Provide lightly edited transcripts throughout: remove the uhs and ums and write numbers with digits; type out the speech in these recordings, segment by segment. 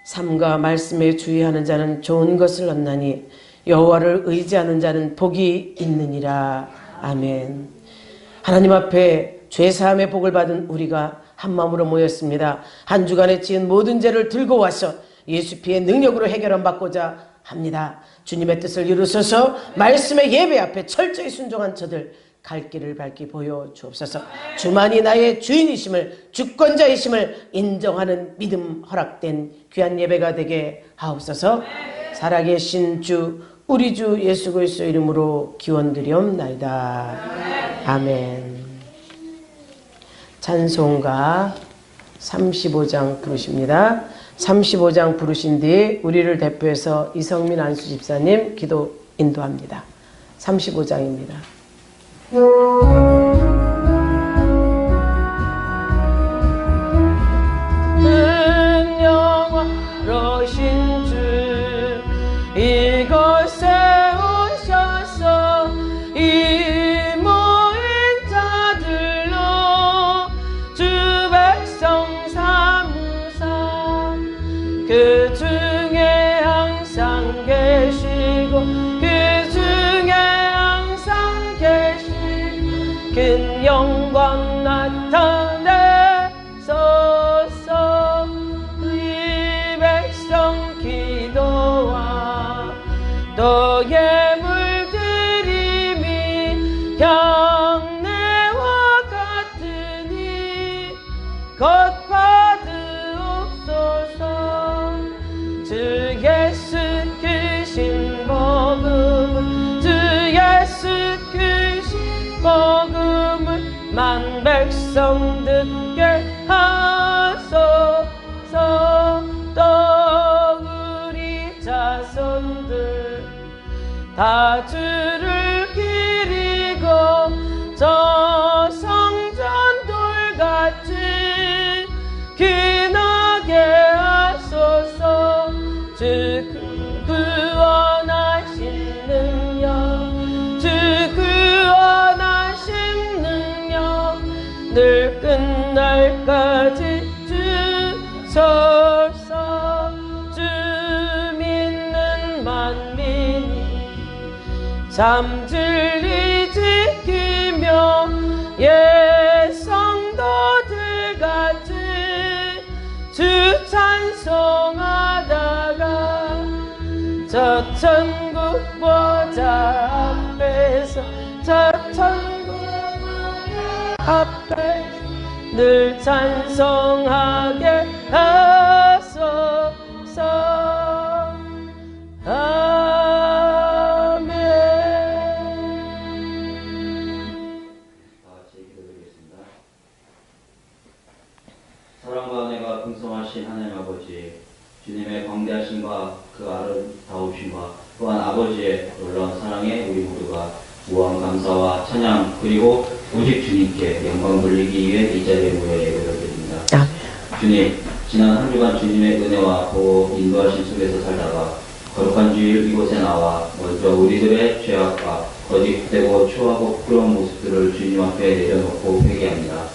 삶과 말씀에 주의하는 자는 좋은 것을 얻나니 여호와를 의지하는 자는 복이 있느니라. 아멘. 하나님 앞에 죄사함의 복을 받은 우리가 한마음으로 모였습니다. 한 주간에 지은 모든 죄를 들고 와서 예수 피의 능력으로 해결함 받고자 합니다. 주님의 뜻을 이루소서. 말씀의 예배 앞에 철저히 순종한 저들 갈 길을 밝히 보여주옵소서. 주만이 나의 주인이심을, 주권자이심을 인정하는 믿음 허락된 귀한 예배가 되게 하옵소서. 살아계신 주 우리 주 예수 그리스도 이름으로 기원드리옵나이다. 아멘. 찬송가 35장 부르십니다. 35장 부르신 뒤 우리를 대표해서 이성민 안수 집사님 기도 인도합니다. 35장입니다. 영화로신 주 이곳에 오셔서 이 모인 자들로 주 백성 삼으사 그 중에 항상 계시고 그 중에 항상 계시고 큰 영광 나타내소서. 이 백성 기도와 또 예물드림이 향내와 같으니 곧 받으옵소서. 주 예수 크신 복음을 주 예수 크신 복음을 만 백성 듣게 하소서. 또 우리 자손들 다 주를 기리고 저 성전 돌같이 기나게 하소서. 주 구원하신 능력 주 구원하신 능력 늘 끝날까지 주소서. 주 믿는 만민이 잠줄이 지키며 예성도들같이 주 찬송하다가 저 천국 보좌 앞에서 저 천국 앞에 늘 찬송하게 하소서. 아멘. 다같이 기도드리겠습니다. 사랑과 은혜가 풍성하신 하나님 아버지, 주님의 광대하심과 그 아름다우심과 또한 아버지의 놀라운 사랑에 우리 모두가 무한 감사와 찬양 그리고 오직 주님께 영광 돌리기 위해 이 자리에 모여 예배를 드립니다. 주님, 지난 한 주간 주님의 은혜와 보호 인도하심 속에서 살다가 거룩한 주일 이곳에 나와 먼저 우리들의 죄악과 거짓되고 추하고 부끄러운 모습들을 주님 앞에 내려놓고 회개합니다.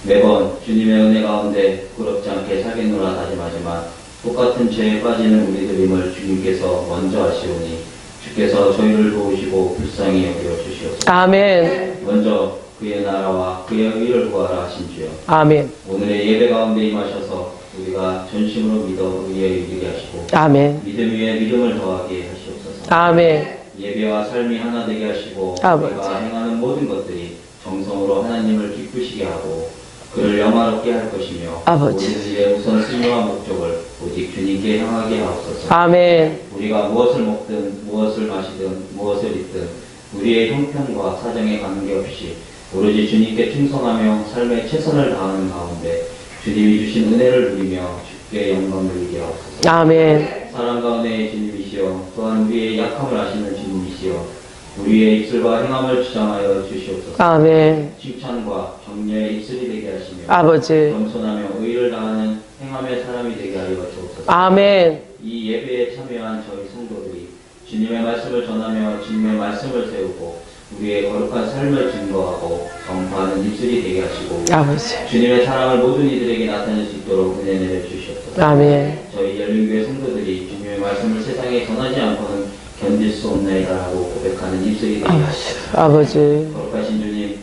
매번 주님의 은혜 가운데 부끄럽지 않게 살겠노라 다짐하지만 똑같은 죄에 빠지는 우리들임을 주님께서 먼저 아시오니 주께서 저희를 도우시고 불쌍히 여겨 주시옵소서. 아멘. 먼저 그의 나라와 그의 의를 구하라 하신 주여. 아멘. 오늘의 예배 가운데 임하셔서 우리가 전심으로 믿어 의에 이르게 하시고 아멘. 믿음 위에 믿음을 더하게 하시옵소서. 아멘. 예배와 삶이 하나 되게 하시고 아버지. 우리가 행하는 모든 것들이 정성으로 하나님을 기쁘시게 하고 그를 영화롭게 할 것이며 아버지. 모든 일의 우선 순위와 목적을 오직 주님께 향하게 하옵소서. 아멘. 우리가 무엇을 먹든 무엇을 마시든 무엇을 입든 우리의 형편과 사정에 관계없이 오로지 주님께 충성하며 삶에 최선을 다하는 가운데 주님이 주신 은혜를 누리며 주께 영광을 돌리게 하옵소서. 아멘. 사랑 가운데의 주님이시여 또한 우리의 약함을 아시는 주님이시여 우리의 입술과 행함을 주장하여 주시옵소서. 아멘. 칭찬과 격려의 입술이 되게 하시며 아버지. 겸손하며 의를 다하는 행함의 사람이 되게 하여 주옵소서. 아멘. 이 예배에 참여한 저희 성도들이 주님의 말씀을 전하며 주님의 말씀을 세우고 우리의 거룩한 삶을 증거하고 전파하는 입술이 되게 하시고 아버지. 주님의 사랑을 모든 이들에게 나타낼 수 있도록 은혜 내려 주시옵소서. 아멘. 저희 우리 열린교회 성도들이 주님의 말씀을 세상에 전하지 않고는 견딜 수 없나이다라고 고백하는 입술이 되게 하시옵소서. 아버지. 거룩하신 주님,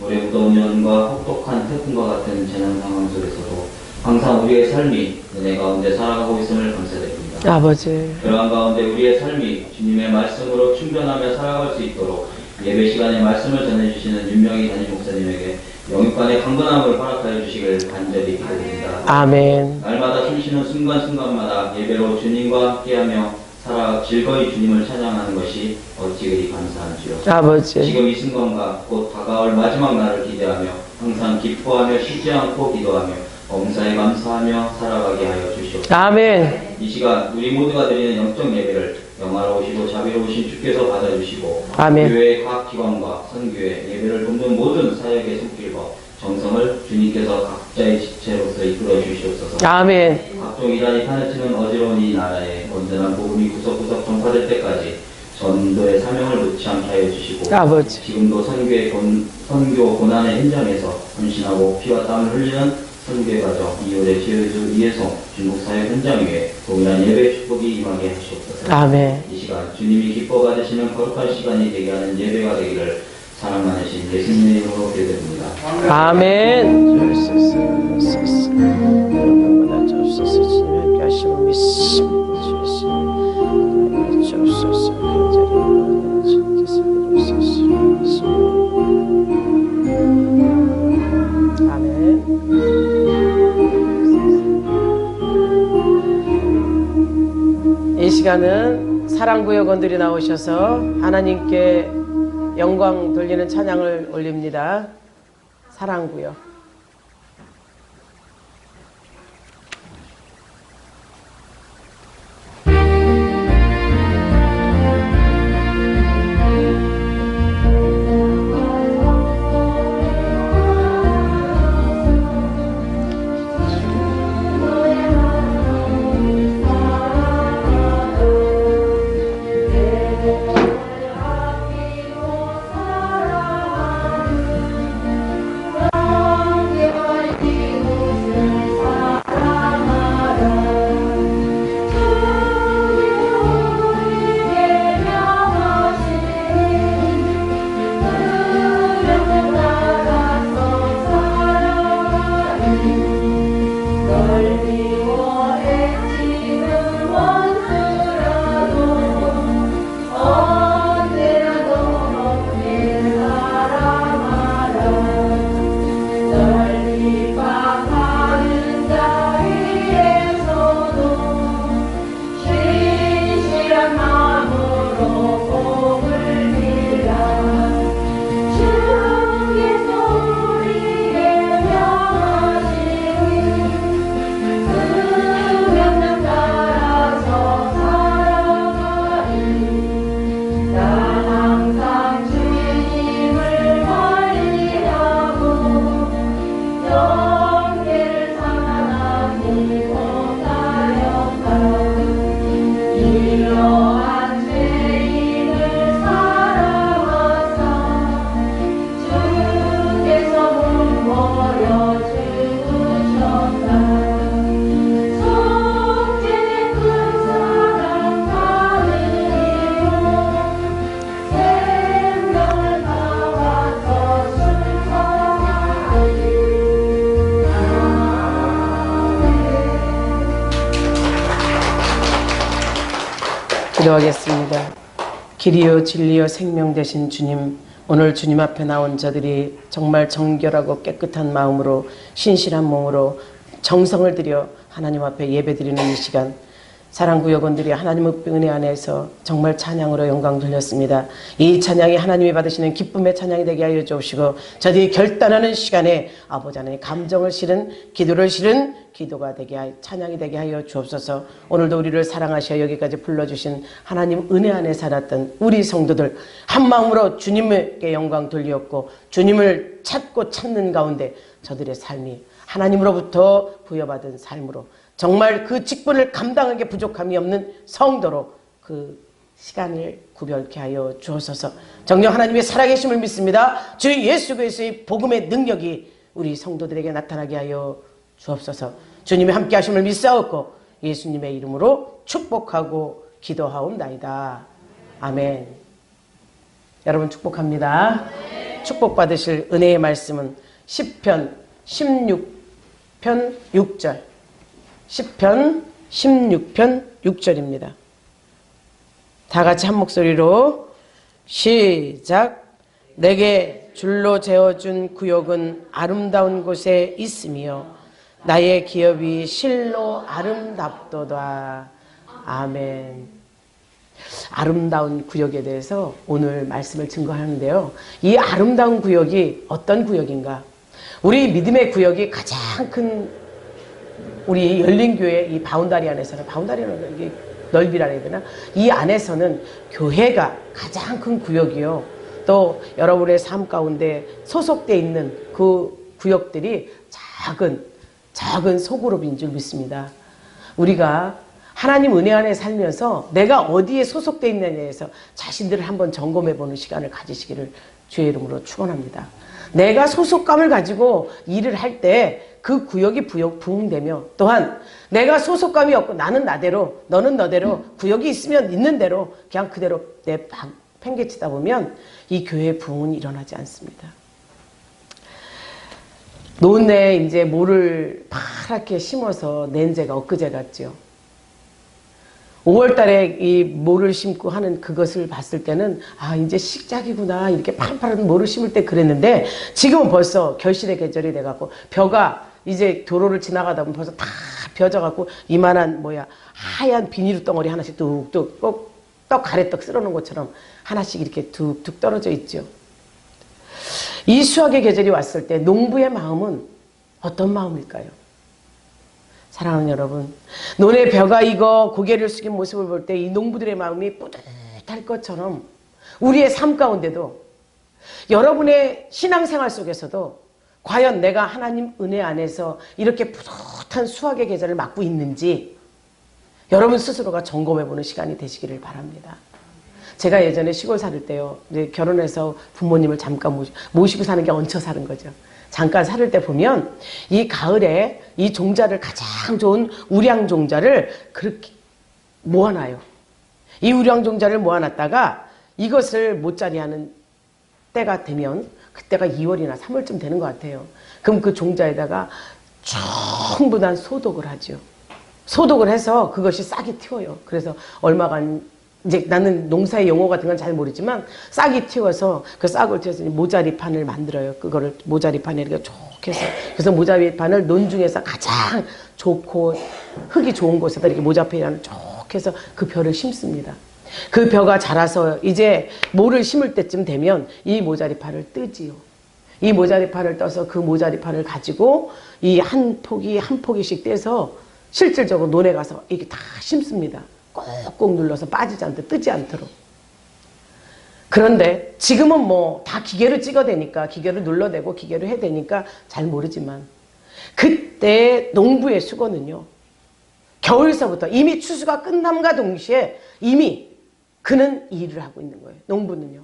올해 무더운 여름과 혹독한 태풍과 같은 재난 상황 속에서도 항상 우리의 삶이 은혜 가운데 살아가고 있음을 감사드립니다. 아버지. 그러한 가운데 우리의 삶이 주님의 말씀으로 충전하며 살아갈 수 있도록 예배 시간에 말씀을 전해주시는 윤명희 담임 목사님에게 영육간의 강건함을 허락하여 주시길 간절히 기도드립니다. 아멘. 날마다 숨쉬는 순간순간마다 예배로 주님과 함께하며 살아 즐거이 주님을 찬양하는 것이 어찌 그리 감사한지요. 아버지. 지금 이 순간과 곧 다가올 마지막 날을 기대하며 항상 기뻐하며 쉬지 않고 기도하며 범사에 감사하며 살아가게 하여 주시옵소서. 아멘. 이 시간 우리 모두가 드리는 영적 예배를 영화로우시고 자비로우신 주께서 받아주시고 아멘. 교회의 각 기관과 선교회 예배를 돕는 모든 사역의 손길과 정성을 주님께서 각자의 직체로서 이끌어 주시옵소서. 아멘. 각종 이란이 파헤치는 어지러운 이 나라에 온전한 복음이 구석구석 전파될 때까지 전도의 사명을 놓지 않게 하여 주시고 아버지. 지금도 선교 고난의 현장에서 헌신하고 피와 땀을 흘리는 선교의 과정 이월의 지혜주 이해성 중국 사역 현장 위에 동일한 예배 축복이 임하게 하시옵소서. 아멘. 이 시간 주님이 기뻐 받으시는 거룩한 시간이 되게 하는 예배가 되기를 사랑 많으신 예수님의 이름으로 기도드립니다. 아멘. 여러분보다 주옵소서. 주님의 함께 하심을 믿습니다. 주옵소서. 간절히 주님께서 이루소서. 아멘. 이 시간은 사랑구역원들이 나오셔서 하나님께 영광 돌리는 찬양을 올립니다. 사랑구역. 기도하겠습니다. 길이요 진리요 생명 되신 주님, 오늘 주님 앞에 나온 저들이 정말 정결하고 깨끗한 마음으로 신실한 몸으로 정성을 들여 하나님 앞에 예배드리는 이 시간, 사랑구역원들이 하나님의 은혜 안에서 정말 찬양으로 영광 돌렸습니다. 이 찬양이 하나님이 받으시는 기쁨의 찬양이 되게 하여 주시고 저들이 결단하는 시간에 아버지 하나님 감정을 실은 기도를 실은 기도가 되게 하여 찬양이 되게 하여 주옵소서. 오늘도 우리를 사랑하셔 여기까지 불러주신 하나님 은혜 안에 살았던 우리 성도들 한 마음으로 주님께 영광 돌리었고 주님을 찾고 찾는 가운데 저들의 삶이 하나님으로부터 부여받은 삶으로 정말 그 직분을 감당하기에 부족함이 없는 성도로 그 시간을 구별케 하여 주옵소서. 정녕 하나님의 살아계심을 믿습니다. 주 예수 그리스도의 복음의 능력이 우리 성도들에게 나타나게 하여 주옵소서. 주님의 함께 하심을 믿사옵고 예수님의 이름으로 축복하고 기도하옵나이다. 아멘. 여러분 축복합니다. 축복받으실 은혜의 말씀은 시편 16편 6절. 시편 16편 6절입니다. 다 같이 한 목소리로 시작. 내게 줄로 재어준 구역은 아름다운 곳에 있으며 나의 기업이 실로 아름답도다. 아멘. 아름다운 구역에 대해서 오늘 말씀을 증거하는데요. 이 아름다운 구역이 어떤 구역인가? 우리 믿음의 구역이 가장 큰 우리 열린교회 이 바운다리 안에서는, 바운다리는 이게 넓이라 해야 되나? 이 안에서는 교회가 가장 큰 구역이요. 또 여러분의 삶 가운데 소속되어 있는 그 구역들이 작은 소그룹인 줄 믿습니다. 우리가 하나님 은혜 안에 살면서 내가 어디에 소속되어 있느냐에 대해서 자신들을 한번 점검해 보는 시간을 가지시기를 주의 이름으로 축원합니다. 내가 소속감을 가지고 일을 할 때 그 구역이 부흥되며, 또한 내가 소속감이 없고 나는 나대로 너는 너대로 구역이 있으면 있는 대로 그냥 그대로 팽개치다 보면 이 교회의 부흥은 일어나지 않습니다. 논에 이제 모를 파랗게 심어서 낸 제가 엊그제 같죠. 5월 달에 이 모를 심고 하는 그것을 봤을 때는 아, 이제 시작이구나. 이렇게 파란 모를 심을 때 그랬는데 지금은 벌써 결실의 계절이 돼갖고 벼가 이제 도로를 지나가다 보면 벌써 다 벼져갖고 이만한 하얀 비닐 덩어리 하나씩 뚝뚝 꼭 떡 가래떡 쓸어놓은 것처럼 하나씩 이렇게 툭툭 떨어져 있죠. 이 수확의 계절이 왔을 때 농부의 마음은 어떤 마음일까요? 사랑하는 여러분, 논에 벼가 익어 고개를 숙인 모습을 볼 때 이 농부들의 마음이 뿌듯할 것처럼 우리의 삶 가운데도, 여러분의 신앙생활 속에서도 과연 내가 하나님 은혜 안에서 이렇게 뿌듯한 수확의 계절을 맞고 있는지 여러분 스스로가 점검해보는 시간이 되시기를 바랍니다. 제가 예전에 시골 살 때요, 이제 결혼해서 부모님을 잠깐 모시고 사는 게 얹혀 사는 거죠. 잠깐 살을 때 보면 이 가을에 이 종자를, 가장 좋은 우량 종자를 그렇게 모아놔요. 이 우량 종자를 모아놨다가 이것을 못자리하는 때가 되면, 그때가 2월이나 3월쯤 되는 것 같아요. 그럼 그 종자에다가 충분한 소독을 하죠. 소독을 해서 그것이 싹이 틔워요. 그래서 얼마간, 이제 나는 농사의 용어 같은 건 잘 모르지만 싹이 틔워서 그 싹을 틔워서 모자리판을 만들어요. 그거를 모자리판에 이렇게 좋게 해서, 그래서 모자리판을 논 중에서 가장 좋고 흙이 좋은 곳에다 이렇게 모자리판을 좋게 해서 그 벼를 심습니다. 그 벼가 자라서 이제 모를 심을 때쯤 되면 이 모자리판을 뜨지요. 이 모자리판을 떠서 그 모자리판을 가지고 이 한 포기 한 포기씩 떼서 실질적으로 논에 가서 이렇게 다 심습니다. 꼭꼭 눌러서 빠지지 않도록, 뜨지 않도록. 그런데 지금은 다 기계로 찍어대니까, 기계로 눌러대고 기계로 해대니까 잘 모르지만, 그때 농부의 수고는요, 겨울서부터 이미 추수가 끝남과 동시에 이미 그는 일을 하고 있는 거예요. 농부는요.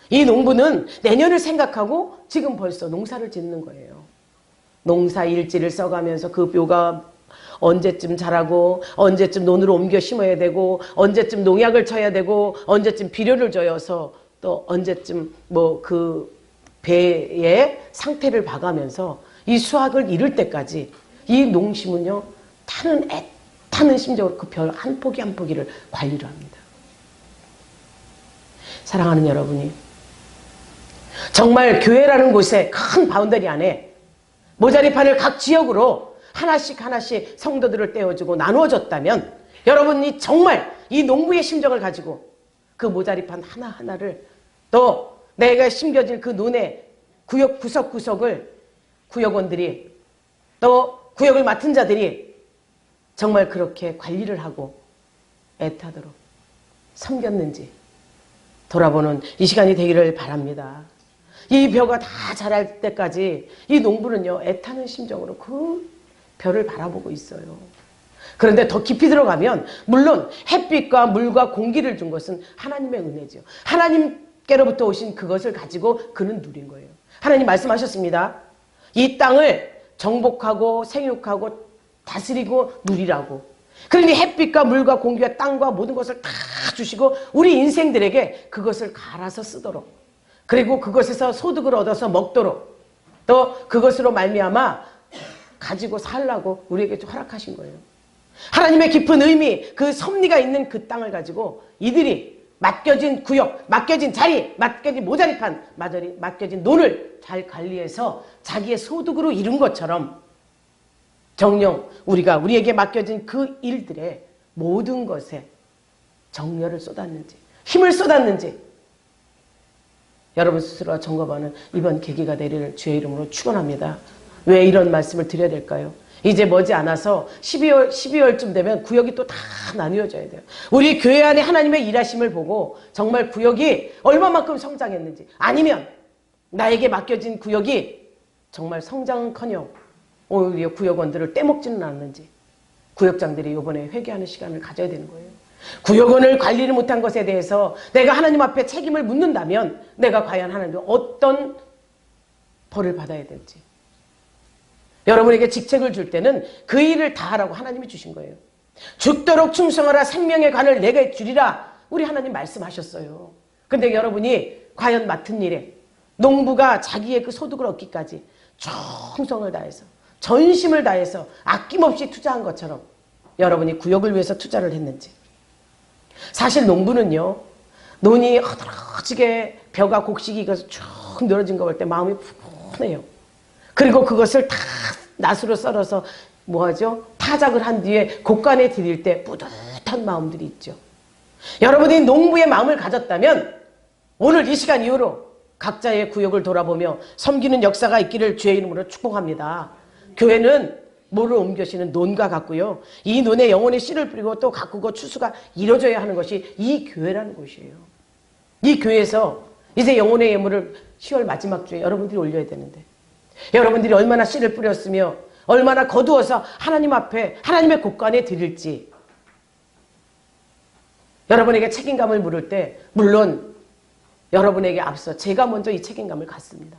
이 농부는 내년을 생각하고 지금 벌써 농사를 짓는 거예요. 농사 일지를 써가면서 그 묘가 언제쯤 자라고, 언제쯤 논으로 옮겨 심어야 되고, 언제쯤 농약을 쳐야 되고, 언제쯤 비료를 줘서, 또 언제쯤 그 배의 상태를 봐가면서 이 수확을 이룰 때까지 이 농심은요, 타는 심정으로 그 별 한 포기 한 포기를 관리를 합니다. 사랑하는 여러분이, 정말 교회라는 곳에 큰 바운더리 안에 모자리판을 각 지역으로 하나씩 성도들을 떼어주고 나누어줬다면, 여러분이 정말 이 농부의 심정을 가지고 그 모자리판 하나하나를, 또 내가 심겨진 그 논의 구역 구석구석을 구역원들이, 또 구역을 맡은 자들이 정말 그렇게 관리를 하고 애타도록 섬겼는지 돌아보는 이 시간이 되기를 바랍니다. 이 벼가 다 자랄 때까지 이 농부는요, 애타는 심정으로 그 벼를 바라보고 있어요. 그런데 더 깊이 들어가면, 물론 햇빛과 물과 공기를 준 것은 하나님의 은혜죠. 하나님께로부터 오신 그것을 가지고 그는 누린 거예요. 하나님 말씀하셨습니다. 이 땅을 정복하고 생육하고 다스리고 누리라고. 그러니 햇빛과 물과 공기와 땅과 모든 것을 다 주시고 우리 인생들에게 그것을 갈아서 쓰도록, 그리고 그것에서 소득을 얻어서 먹도록, 또 그것으로 말미암아 가지고 살라고 우리에게 허락하신 거예요. 하나님의 깊은 의미, 그 섭리가 있는 그 땅을 가지고 이들이 맡겨진 구역, 맡겨진 자리, 맡겨진 모자리판, 맡겨진 논을 잘 관리해서 자기의 소득으로 이룬 것처럼 정녕 우리에게 맡겨진 그 일들의 모든 것에 정열을 쏟았는지, 힘을 쏟았는지 여러분 스스로가 점검하는 이번 계기가 되리를 주의 이름으로 축원합니다. 왜 이런 말씀을 드려야 될까요? 이제 머지않아서 12월쯤 되면 구역이 또 다 나뉘어져야 돼요. 우리 교회 안에 하나님의 일하심을 보고 정말 구역이 얼마만큼 성장했는지, 아니면 나에게 맡겨진 구역이 정말 성장은커녕 오히려 구역원들을 떼먹지는 않는지, 구역장들이 이번에 회개하는 시간을 가져야 되는 거예요. 구역원을 관리를 못한 것에 대해서 내가 하나님 앞에 책임을 묻는다면 내가 과연 하나님께 어떤 벌을 받아야 될지. 여러분에게 직책을 줄 때는 그 일을 다 하라고 하나님이 주신 거예요. 죽도록 충성하라, 생명의 관을 내게 주리라, 우리 하나님 말씀하셨어요. 근데 여러분이 과연 맡은 일에 농부가 자기의 그 소득을 얻기까지 충성을 다해서, 전심을 다해서 아낌없이 투자한 것처럼 여러분이 구역을 위해서 투자를 했는지. 사실 농부는요, 논이 허드러지게 벼가 곡식이 익어서 쭉 늘어진 거 볼 때 마음이 푸근해요. 그리고 그것을 다 낫으로 썰어서 뭐하죠? 타작을 한 뒤에 곡간에 드릴 때 뿌듯한 마음들이 있죠. 여러분이 농부의 마음을 가졌다면 오늘 이 시간 이후로 각자의 구역을 돌아보며 섬기는 역사가 있기를 주의 이름으로 축복합니다. 교회는 뭐를 옮겨시는 논과 같고요. 이 논에 영혼의 씨를 뿌리고 또 가꾸고 추수가 이루어져야 하는 것이 이 교회라는 곳이에요. 이 교회에서 이제 영혼의 예물을 10월 마지막 주에 여러분들이 올려야 되는데, 여러분들이 얼마나 씨를 뿌렸으며 얼마나 거두어서 하나님 앞에 하나님의 곳간에 드릴지 여러분에게 책임감을 물을 때, 물론 여러분에게 앞서 제가 먼저 이 책임감을 갖습니다.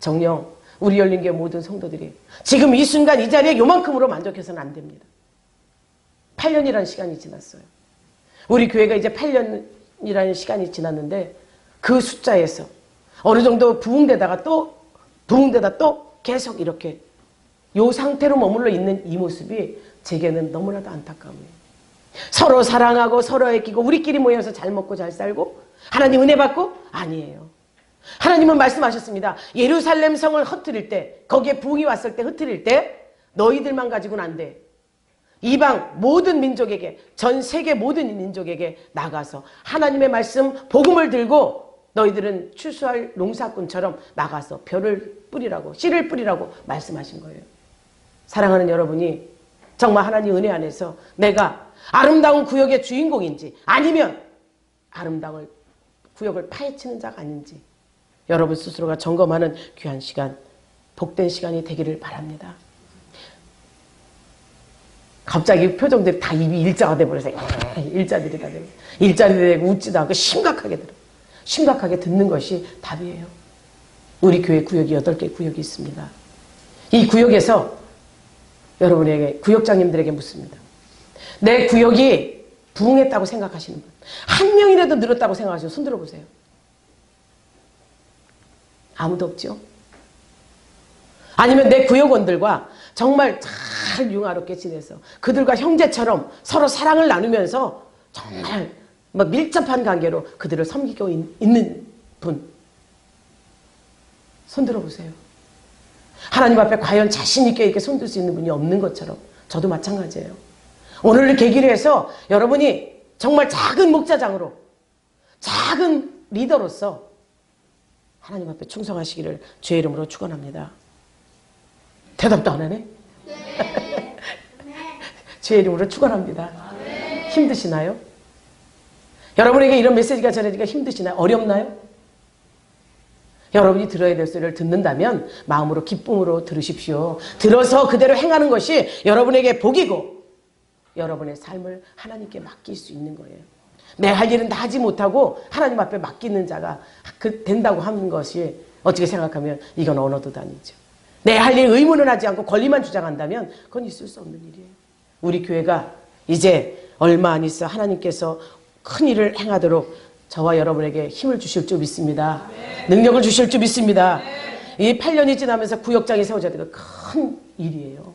정녕 우리 열린교회 모든 성도들이 지금 이 순간 이 자리에 요만큼으로 만족해서는 안 됩니다. 8년이라는 시간이 지났어요. 우리 교회가 이제 8년이라는 시간이 지났는데 그 숫자에서 어느 정도 부흥되다가 또 계속 이렇게 요 상태로 머물러 있는 이 모습이 제게는 너무나도 안타까워요. 서로 사랑하고 서로 애끼고 우리끼리 모여서 잘 먹고 잘 살고 하나님 은혜 받고? 아니에요. 하나님은 말씀하셨습니다. 예루살렘 성을 흩트릴 때, 거기에 부흥이 왔을 때 흩트릴 때 너희들만 가지고는 안 돼. 이방 모든 민족에게, 전 세계 모든 민족에게 나가서 하나님의 말씀 복음을 들고 너희들은 추수할 농사꾼처럼 나가서 벼를 뿌리라고, 씨를 뿌리라고 말씀하신 거예요. 사랑하는 여러분이 정말 하나님 은혜 안에서 내가 아름다운 구역의 주인공인지 아니면 아름다운 구역을 파헤치는 자가 아닌지 여러분 스스로가 점검하는 귀한 시간, 복된 시간이 되기를 바랍니다. 갑자기 표정들이 다 입이 일자가 돼버려서 일자들이 다 되고 일자들이 되고 웃지도 않고 심각하게 들어. 심각하게 듣는 것이 답이에요. 우리 교회 구역이 8개 구역이 있습니다. 이 구역에서 여러분에게, 구역장님들에게 묻습니다. 내 구역이 부흥했다고 생각하시는 분, 한 명이라도 늘었다고 생각하시면 손 들어보세요. 아무도 없죠? 아니면 내 구역원들과 정말 잘 융화롭게 지내서 그들과 형제처럼 서로 사랑을 나누면서 정말 밀접한 관계로 그들을 섬기고 있는 분, 손 들어보세요. 하나님 앞에 과연 자신 있게 이렇게 손들 수 있는 분이 없는 것처럼 저도 마찬가지예요. 오늘을 계기로 해서 여러분이 정말 작은 목자장으로, 작은 리더로서 하나님 앞에 충성하시기를 주의 이름으로 축원합니다. 대답도 안 하네? 네. 주의 이름으로 축원합니다. 네. 힘드시나요? 여러분에게 이런 메시지가 전해지기가 힘드시나요? 어렵나요? 여러분이 들어야 될 소리를 듣는다면 마음으로 기쁨으로 들으십시오. 들어서 그대로 행하는 것이 여러분에게 복이고 여러분의 삶을 하나님께 맡길 수 있는 거예요. 내 할 일은 다 하지 못하고 하나님 앞에 맡기는 자가 된다고 하는 것이 어떻게 생각하면 이건 언어도 아니죠. 내 할 일 의무는 하지 않고 권리만 주장한다면 그건 있을 수 없는 일이에요. 우리 교회가 이제 얼마 안 있어 하나님께서 큰 일을 행하도록 저와 여러분에게 힘을 주실 줄 믿습니다. 능력을 주실 줄 믿습니다. 이 8년이 지나면서 구역장이 세워져야 되는 큰 일이에요.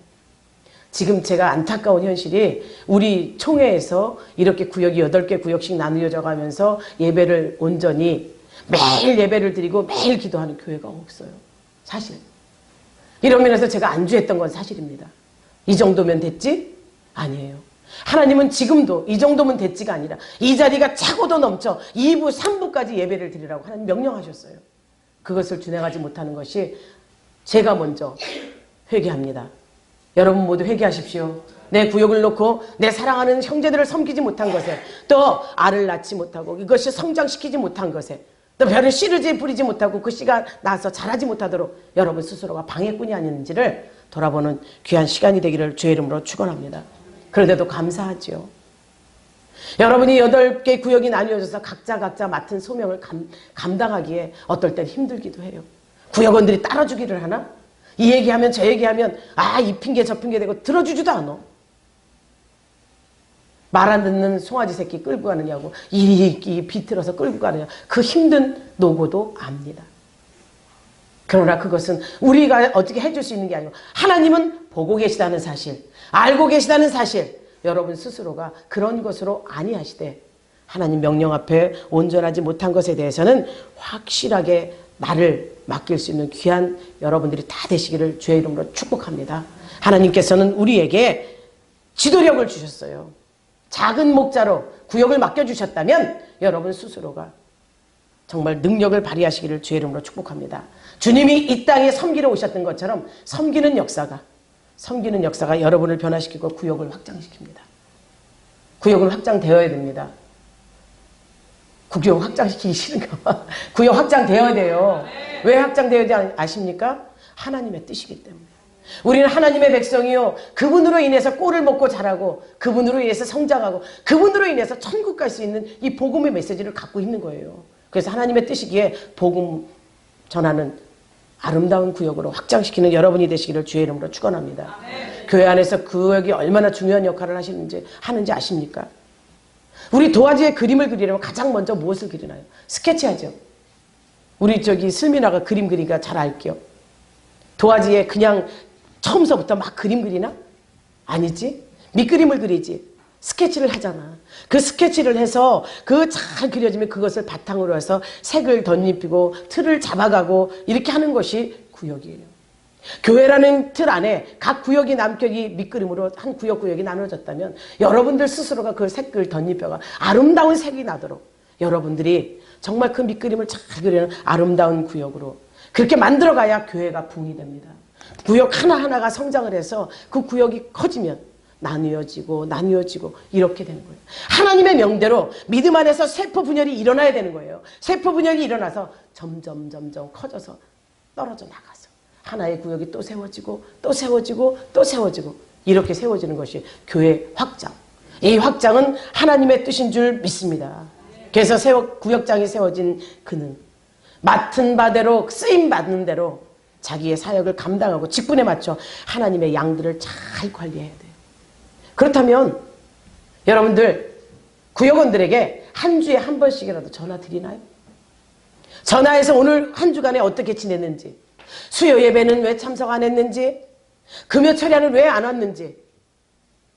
지금 제가 안타까운 현실이 우리 총회에서 이렇게 구역이 8개 구역씩 나누어져 가면서 예배를 온전히 매일 예배를 드리고 매일 기도하는 교회가 없어요. 사실. 이런 면에서 제가 안주했던 건 사실입니다. 이 정도면 됐지? 아니에요. 하나님은 지금도 이 정도면 됐지가 아니라 이 자리가 차고도 넘쳐 2부, 3부까지 예배를 드리라고 하나님 명령하셨어요. 그것을 준행하지 못하는 것이 제가 먼저 회개합니다. 여러분 모두 회개하십시오. 내 구역을 놓고 내 사랑하는 형제들을 섬기지 못한 것에, 또 알을 낳지 못하고 이것이 성장시키지 못한 것에, 또 별을 씨르지 뿌리지 못하고 그 씨가 나서 자라지 못하도록 여러분 스스로가 방해꾼이 아닌지를 돌아보는 귀한 시간이 되기를 주의 이름으로 축원합니다. 그런데도 감사하죠. 여러분이 8개 구역이 나뉘어져서 각자 맡은 소명을 감당하기에 어떨 땐 힘들기도 해요. 구역원들이 따라주기를 하나? 이 얘기하면 저 얘기하면 이 핑계 저 핑계 대고 들어주지도 않아. 말 안 듣는 송아지 새끼 끌고 가느냐고 이리 비틀어서 끌고 가느냐. 그 힘든 노고도 압니다. 그러나 그것은 우리가 어떻게 해줄 수 있는 게 아니고 하나님은 보고 계시다는 사실, 알고 계시다는 사실, 여러분 스스로가 그런 것으로 아니하시되 하나님 명령 앞에 온전하지 못한 것에 대해서는 확실하게 나를 맡길 수 있는 귀한 여러분들이 다 되시기를 주의 이름으로 축복합니다. 하나님께서는 우리에게 지도력을 주셨어요. 작은 목자로 구역을 맡겨주셨다면 여러분 스스로가 정말 능력을 발휘하시기를 주의 이름으로 축복합니다. 주님이 이 땅에 섬기러 오셨던 것처럼 섬기는 역사가 여러분을 변화시키고 구역을 확장시킵니다. 구역은 확장되어야 됩니다. 구역 확장시키기 싫은가 봐. 구역 확장되어야 돼요. 왜 확장되어야 되는지 아십니까? 하나님의 뜻이기 때문에. 우리는 하나님의 백성이요. 그분으로 인해서 꼴을 먹고 자라고, 그분으로 인해서 성장하고, 그분으로 인해서 천국 갈 수 있는 이 복음의 메시지를 갖고 있는 거예요. 그래서 하나님의 뜻이기에 복음 전하는 아름다운 구역으로 확장시키는 여러분이 되시기를 주의 이름으로 축원합니다. 교회 안에서 구역이 얼마나 중요한 역할을 하는지 아십니까? 우리 도화지에 그림을 그리려면 가장 먼저 무엇을 그리나요? 스케치하죠. 우리 슬미나가 그림 그리기가 잘 알게요. 도화지에 그냥 처음서부터 막 그림 그리나? 아니지. 밑그림을 그리지. 스케치를 하잖아. 그 스케치를 해서 그 잘 그려지면 그것을 바탕으로 해서 색을 덧입히고 틀을 잡아가고 이렇게 하는 것이 구역이에요. 교회라는 틀 안에 각 구역이 남격이 밑그림으로 한 구역이 나눠졌다면 여러분들 스스로가 그 색을 덧입혀가 아름다운 색이 나도록 여러분들이 정말 그 밑그림을 잘 그리는 아름다운 구역으로 그렇게 만들어가야 교회가 부흥이 됩니다. 구역 하나하나가 성장을 해서 그 구역이 커지면 나뉘어지고 이렇게 되는 거예요. 하나님의 명대로 믿음 안에서 세포 분열이 일어나야 되는 거예요. 세포 분열이 일어나서 점점 커져서 떨어져 나가서 하나의 구역이 또 세워지고 이렇게 세워지는 것이 교회 확장. 이 확장은 하나님의 뜻인 줄 믿습니다. 그래서 구역장이 세워진 그는 맡은 바대로 쓰임 받는 대로 자기의 사역을 감당하고 직분에 맞춰 하나님의 양들을 잘 관리해야 돼요. 그렇다면 여러분들 구역원들에게 한 주에 한 번씩이라도 전화 드리나요? 전화해서 오늘 한 주간에 어떻게 지냈는지, 수요 예배는 왜 참석 안 했는지, 금요 철야는 왜 안 왔는지,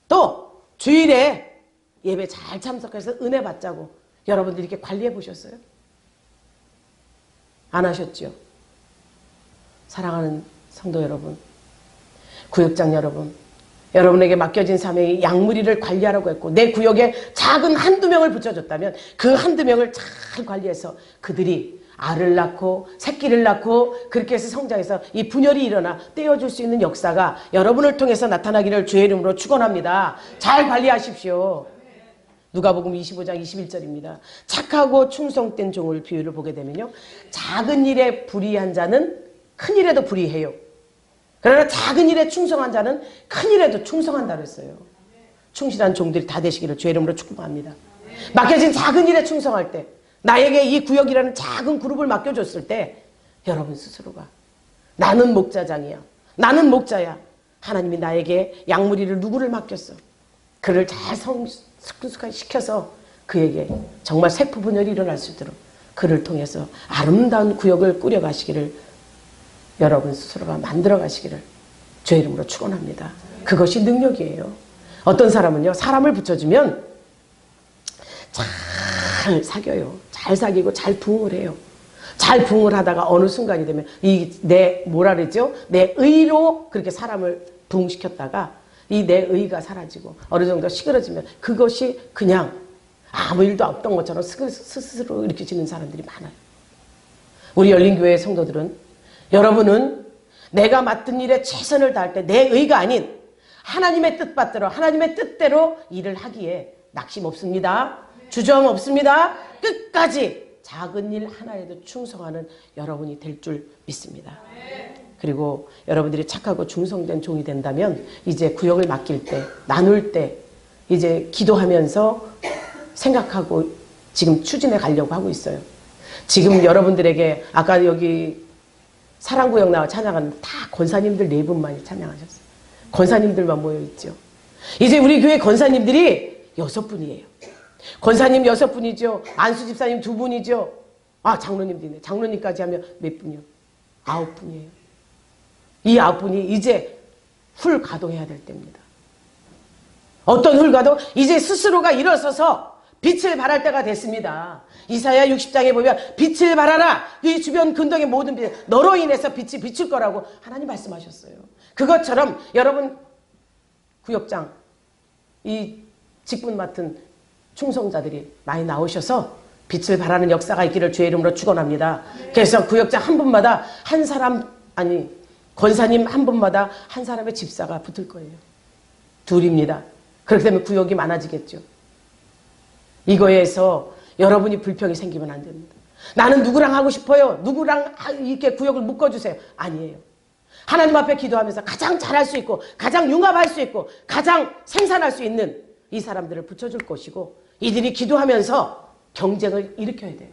또 주일에 예배 잘 참석해서 은혜 받자고 여러분들 이렇게 관리해 보셨어요? 안 하셨죠? 사랑하는 성도 여러분, 구역장 여러분, 여러분에게 맡겨진 사명이 양무리를 관리하라고 했고 내 구역에 작은 한두 명을 붙여줬다면 그 한두 명을 잘 관리해서 그들이 알을 낳고 새끼를 낳고 그렇게 해서 성장해서 이 분열이 일어나 떼어줄 수 있는 역사가 여러분을 통해서 나타나기를 주의 이름으로 축원합니다. 잘 관리하십시오. 누가복음 25장 21절입니다. 착하고 충성된 종을 비유를 보게 되면요, 작은 일에 불의한 자는 큰 일에도 불의해요. 그러나 작은 일에 충성한 자는 큰 일에도 충성한다고 했어요. 충실한 종들이 다 되시기를 주의 이름으로 축복합니다. 맡겨진 작은 일에 충성할 때, 나에게 이 구역이라는 작은 그룹을 맡겨줬을 때 여러분 스스로가 나는 목자장이야, 나는 목자야, 하나님이 나에게 양무리를 누구를 맡겼어, 그를 잘 성숙시켜서 그에게 정말 세포 분열이 일어날 수 있도록 그를 통해서 아름다운 구역을 꾸려가시기를 여러분 스스로가 만들어 가시기를 주의 이름으로 축원합니다. 그것이 능력이에요. 어떤 사람은요, 사람을 붙여주면 잘 사귀어요. 잘 사귀고 잘 부응을 해요. 잘 부응을 하다가 어느 순간이 되면 뭐라 그러죠? 내 의로 그렇게 사람을 부응시켰다가 이 내 의가 사라지고 어느 정도 시끄러지면 그것이 그냥 아무 일도 없던 것처럼 스스로 이렇게 지는 사람들이 많아요. 우리 열린교회 성도들은 여러분은 내가 맡은 일에 최선을 다할 때 내 의가 아닌 하나님의 뜻받대로 하나님의 뜻대로 일을 하기에 낙심 없습니다. 주저함 없습니다. 끝까지 작은 일 하나에도 충성하는 여러분이 될 줄 믿습니다. 그리고 여러분들이 착하고 충성된 종이 된다면 이제 구역을 맡길 때, 나눌 때 이제 기도하면서 생각하고 지금 추진해 가려고 하고 있어요. 지금 여러분들에게 아까 여기 사랑구역 나와 찬양하는 다 권사님들 4분만이 찬양하셨어요. 권사님들만 모여있죠. 이제 우리 교회 권사님들이 6분이에요. 권사님 6분이죠. 안수 집사님 2분이죠. 아, 장로님도 있네. 장로님까지 하면 몇 분이요? 9분이에요. 이 9분이 이제 훌 가동해야 될 때입니다. 어떤 훌 가동? 이제 스스로가 일어서서 빛을 발할 때가 됐습니다. 이사야 60장에 보면 빛을 발하라. 이 주변 근동의 모든 빛 너로 인해서 빛이 비칠 거라고 하나님 말씀하셨어요. 그것처럼 여러분 구역장 이 직분 맡은 충성자들이 많이 나오셔서 빛을 발하는 역사가 있기를 주의 이름으로 축원합니다. 그래서 구역장 한 분마다 한 사람 아니 권사님 한 분마다 한 사람의 집사가 붙을 거예요. 둘입니다. 그렇게 되면 구역이 많아지겠죠. 이거에서 여러분이 불평이 생기면 안 됩니다. 나는 누구랑 하고 싶어요. 누구랑 이렇게 구역을 묶어주세요. 아니에요. 하나님 앞에 기도하면서 가장 잘할 수 있고 가장 융합할 수 있고 가장 생산할 수 있는 이 사람들을 붙여줄 것이고 이들이 기도하면서 경쟁을 일으켜야 돼요.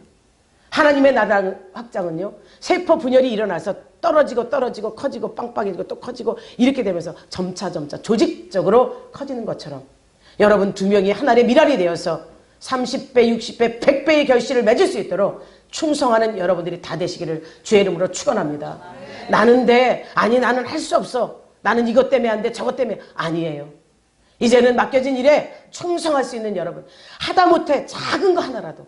하나님의 나라 확장은요. 세포 분열이 일어나서 떨어지고 커지고 빵빵해지고 또 커지고 이렇게 되면서 점차 조직적으로 커지는 것처럼 여러분 2명이 하나의 미랄이 되어서 30배, 60배, 100배의 결실을 맺을 수 있도록 충성하는 여러분들이 다 되시기를 주의 이름으로 축원합니다. 나는 나는 할 수 없어. 나는 이것 때문에 안 돼. 저것 때문에 아니에요. 이제는 맡겨진 일에 충성할 수 있는 여러분. 하다못해 작은 거 하나라도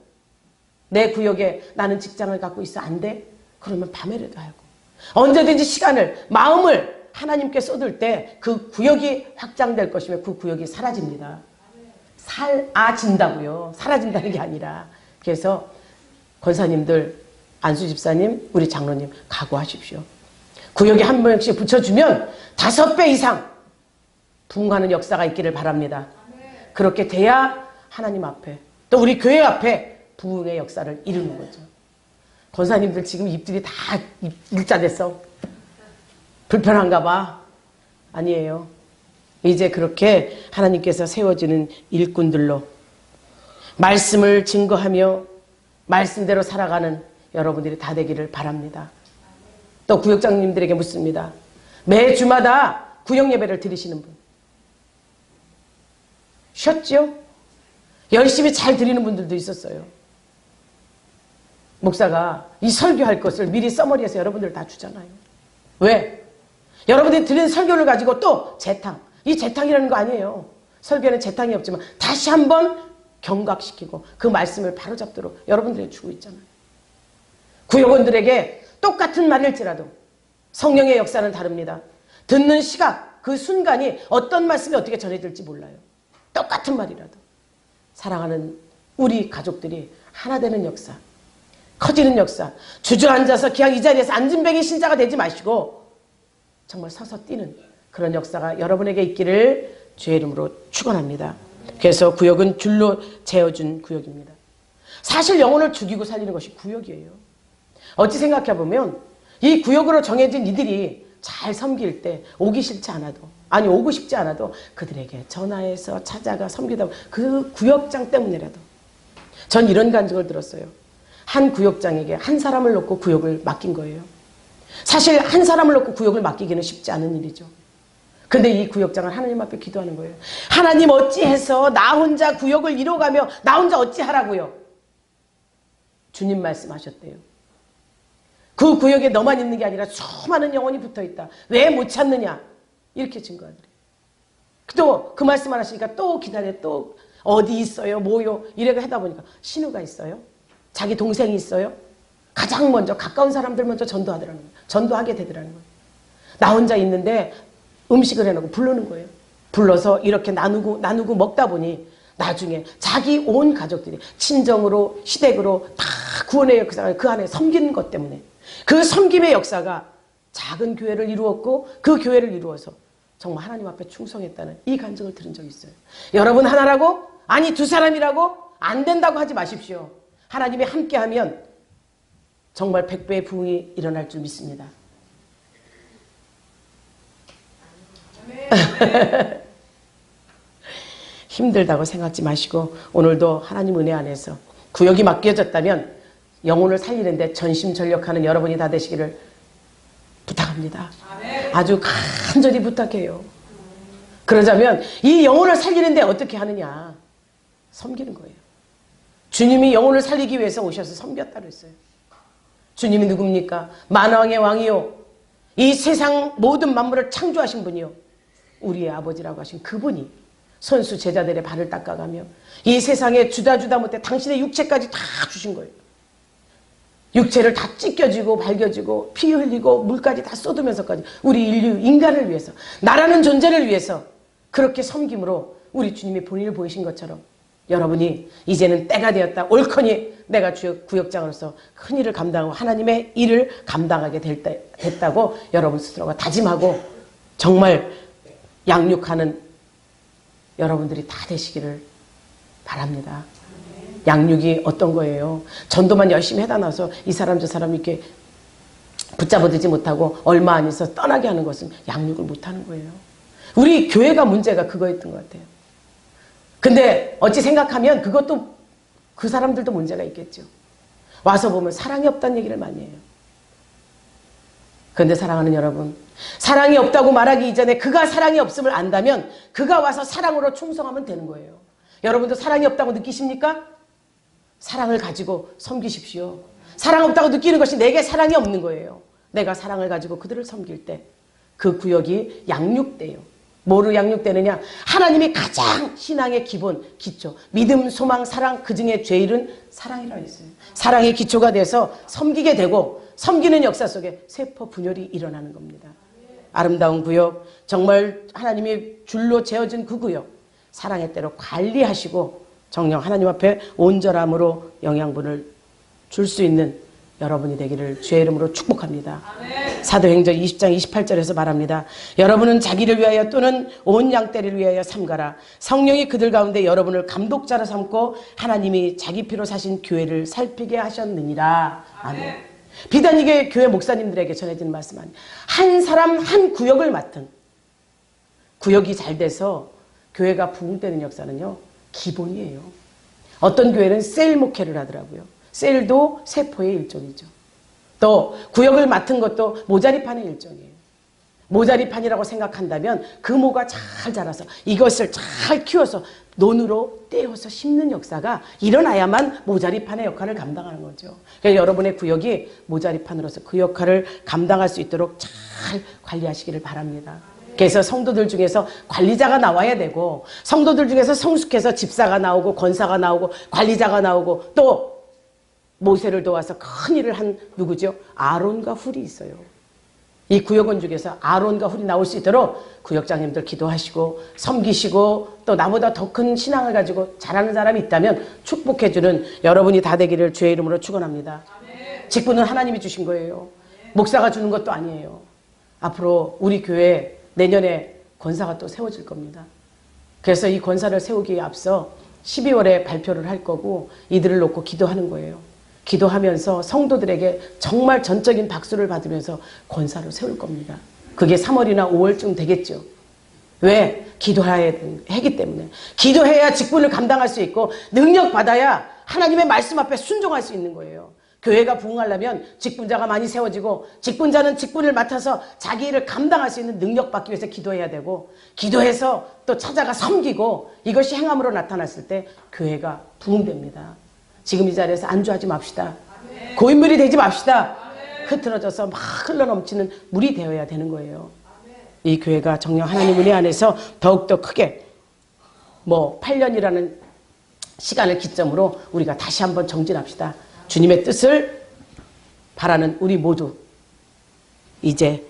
내 구역에 나는 직장을 갖고 있어 안 돼? 그러면 밤에라도 하고 언제든지 시간을 마음을 하나님께 쏟을 때 그 구역이 확장될 것이며 그 구역이 사라집니다. 사라진다고요. 사라진다는 게 아니라. 그래서 권사님들, 안수 집사님, 우리 장로님 각오하십시오. 구역에 한 명씩 붙여주면 5배 이상 부흥하는 역사가 있기를 바랍니다. 그렇게 돼야 하나님 앞에 또 우리 교회 앞에 부흥의 역사를 이루는 거죠. 권사님들 지금 입들이 다 일자 됐어. 불편한가 봐. 아니에요. 이제 그렇게 하나님께서 세워지는 일꾼들로 말씀을 증거하며 말씀대로 살아가는 여러분들이 다 되기를 바랍니다. 또 구역장님들에게 묻습니다. 매 주마다 구역 예배를 드리시는 분 쉬었죠? 열심히 잘 드리는 분들도 있었어요. 목사가 이 설교할 것을 미리 써머리해서 여러분들 다 주잖아요. 왜? 여러분들이 드린 설교를 가지고 또 재탕. 이 재탕이라는 거 아니에요. 설교는 재탕이 없지만 다시 한번 경각시키고 그 말씀을 바로잡도록 여러분들에게 주고 있잖아요. 구역원들에게 똑같은 말일지라도 성령의 역사는 다릅니다. 듣는 시각, 그 순간이 어떤 말씀이 어떻게 전해질지 몰라요. 똑같은 말이라도 사랑하는 우리 가족들이 하나 되는 역사, 커지는 역사, 주저앉아서 그냥 이 자리에서 앉은뱅이 신자가 되지 마시고 정말 서서 뛰는 그런 역사가 여러분에게 있기를 주의 이름으로 축원합니다. 그래서 구역은 줄로 재어준 구역입니다. 사실 영혼을 죽이고 살리는 것이 구역이에요. 어찌 생각해보면 이 구역으로 정해진 이들이 잘 섬길 때 오기 싫지 않아도 아니 오고 싶지 않아도 그들에게 전화해서 찾아가 섬기다 그 구역장 때문이라도 전 이런 간증을 들었어요. 한 구역장에게 한 사람을 놓고 구역을 맡긴 거예요. 사실 한 사람을 놓고 구역을 맡기기는 쉽지 않은 일이죠. 근데 이 구역장은 하나님 앞에 기도하는 거예요. 하나님 어찌해서 나 혼자 구역을 이뤄가며 나 혼자 어찌하라고요. 주님 말씀하셨대요. 그 구역에 너만 있는 게 아니라 수많은 영혼이 붙어있다. 왜 못 찾느냐. 이렇게 증거하더래요. 또 그 말씀을 하시니까 또 기다려. 또 어디 있어요? 뭐요? 이래가 하다 보니까 신우가 있어요. 자기 동생이 있어요. 가장 먼저 가까운 사람들 먼저 전도하더라는 거예요. 전도하게 되더라는 거예요. 나 혼자 있는데 음식을 해놓고 부르는 거예요. 불러서 이렇게 나누고 먹다 보니 나중에 자기 온 가족들이 친정으로 시댁으로 다 구원의 역사가 그 안에 섬기는 것 때문에 그 섬김의 역사가 작은 교회를 이루었고 그 교회를 이루어서 정말 하나님 앞에 충성했다는 이 간증을 들은 적이 있어요. 여러분 하나라고? 아니 두 사람이라고? 안 된다고 하지 마십시오. 하나님이 함께하면 정말 100배의 부흥이 일어날 줄 믿습니다. 힘들다고 생각지 마시고 오늘도 하나님 은혜 안에서 구역이 맡겨졌다면 영혼을 살리는데 전심전력하는 여러분이 다 되시기를 부탁합니다. 아주 간절히 부탁해요. 그러자면 이 영혼을 살리는데 어떻게 하느냐? 섬기는 거예요. 주님이 영혼을 살리기 위해서 오셔서 섬겼다 그랬어요. 주님이 누굽니까? 만왕의 왕이요. 이 세상 모든 만물을 창조하신 분이요. 우리의 아버지라고 하신 그분이 선수 제자들의 발을 닦아가며 이 세상에 주다 못해 당신의 육체까지 다 주신 거예요. 육체를 다 찢겨지고 밝혀지고 피 흘리고 물까지 다 쏟으면서까지 우리 인류 인간을 위해서 나라는 존재를 위해서 그렇게 섬김으로 우리 주님이 본인을 보이신 것처럼 여러분이 이제는 때가 되었다. 옳거니 내가 주의 구역장으로서 큰 일을 감당하고 하나님의 일을 감당하게 됐다고 여러분 스스로가 다짐하고 정말 양육하는 여러분들이 다 되시기를 바랍니다. 양육이 어떤 거예요? 전도만 열심히 해다 놔서 이 사람 저 사람 이렇게 붙잡아두지 못하고 얼마 안 있어 떠나게 하는 것은 양육을 못하는 거예요. 우리 교회가 문제가 그거였던 것 같아요. 근데 어찌 생각하면 그것도 그 사람들도 문제가 있겠죠. 와서 보면 사랑이 없다는 얘기를 많이 해요. 그런데 사랑하는 여러분, 사랑이 없다고 말하기 이전에 그가 사랑이 없음을 안다면 그가 와서 사랑으로 충성하면 되는 거예요. 여러분도 사랑이 없다고 느끼십니까? 사랑을 가지고 섬기십시오. 사랑 없다고 느끼는 것이 내게 사랑이 없는 거예요. 내가 사랑을 가지고 그들을 섬길 때 그 구역이 양육돼요. 뭐로 양육되느냐? 하나님이 가장 신앙의 기본, 기초, 믿음, 소망, 사랑, 그 중에 제일은 사랑이라고 했어요. 사랑의 기초가 돼서 섬기게 되고 섬기는 역사 속에 세포 분열이 일어나는 겁니다. 아름다운 구역, 정말 하나님이 줄로 재어진 그 구역, 사랑의 때로 관리하시고 정녕 하나님 앞에 온전함으로 영양분을 줄 수 있는 여러분이 되기를 주의 이름으로 축복합니다. 아멘. 사도행전 20장 28절에서 말합니다. 여러분은 자기를 위하여 또는 온 양떼를 위하여 삼가라. 성령이 그들 가운데 여러분을 감독자로 삼고 하나님이 자기 피로 사신 교회를 살피게 하셨느니라. 아멘. 비단 이게 교회 목사님들에게 전해지는 말씀 아니에요. 한 사람 한 구역을 맡은 구역이 잘 돼서 교회가 부흥되는 역사는요. 기본이에요. 어떤 교회는 셀 목회를 하더라고요. 셀도 세포의 일종이죠. 또 구역을 맡은 것도 모자리판의 일종이에요. 모자리판이라고 생각한다면 그 모가 잘 자라서 이것을 잘 키워서 논으로 떼어서 심는 역사가 일어나야만 모자리판의 역할을 감당하는 거죠. 그래서 여러분의 구역이 모자리판으로서 그 역할을 감당할 수 있도록 잘 관리하시기를 바랍니다. 그래서 성도들 중에서 관리자가 나와야 되고 성도들 중에서 성숙해서 집사가 나오고 권사가 나오고 관리자가 나오고 또 모세를 도와서 큰 일을 한 누구죠? 아론과 훌이 있어요. 이 구역원 중에서 아론과 훌이 나올 수 있도록 구역장님들 기도하시고 섬기시고 또 나보다 더 큰 신앙을 가지고 잘하는 사람이 있다면 축복해주는 여러분이 다 되기를 주의 이름으로 축원합니다. 직분은 하나님이 주신 거예요. 목사가 주는 것도 아니에요. 앞으로 우리 교회 내년에 권사가 또 세워질 겁니다. 그래서 이 권사를 세우기에 앞서 12월에 발표를 할 거고 이들을 놓고 기도하는 거예요. 기도하면서 성도들에게 정말 전적인 박수를 받으면서 권사로 세울 겁니다. 그게 3월이나 5월쯤 되겠죠. 왜? 기도해야 하기 때문에. 기도해야 직분을 감당할 수 있고 능력 받아야 하나님의 말씀 앞에 순종할 수 있는 거예요. 교회가 부흥하려면 직분자가 많이 세워지고 직분자는 직분을 맡아서 자기 일을 감당할 수 있는 능력 받기 위해서 기도해야 되고 기도해서 또 찾아가 섬기고 이것이 행함으로 나타났을 때 교회가 부흥됩니다. 지금 이 자리에서 안주하지 맙시다. 고인물이 되지 맙시다. 흐트러져서 막 흘러넘치는 물이 되어야 되는 거예요. 이 교회가 정녕 하나님 은혜 안에서 더욱더 크게 8년이라는 시간을 기점으로 우리가 다시 한번 정진합시다. 주님의 뜻을 바라는 우리 모두 이제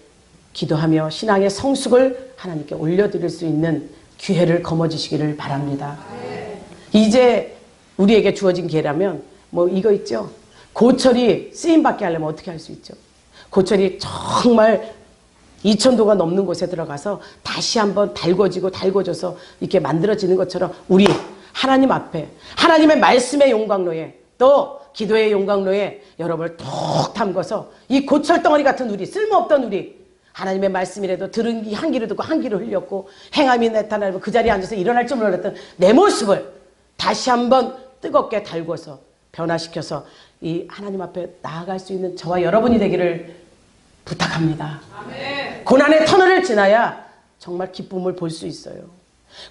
기도하며 신앙의 성숙을 하나님께 올려드릴 수 있는 기회를 거머쥐시기를 바랍니다. 이제 우리에게 주어진 기회라면 이거 있죠. 고철이 쓰임받게 하려면 어떻게 할 수 있죠. 고철이 정말 2000도가 넘는 곳에 들어가서 다시 한번 달궈져서 이렇게 만들어지는 것처럼 우리 하나님 앞에 하나님의 말씀의 용광로에 또 기도의 용광로에 여러분을 톡 담궈서 이 고철덩어리 같은 우리, 쓸모없던 우리, 하나님의 말씀이라도 들은 한 귀로 듣고 한 귀로 흘렸고 행함이 나타나고 그 자리에 앉아서 일어날 줄 몰랐던 내 모습을 다시 한번 뜨겁게 달궈서 변화시켜서 이 하나님 앞에 나아갈 수 있는 저와 여러분이 되기를 부탁합니다. 아멘. 고난의 터널을 지나야 정말 기쁨을 볼 수 있어요.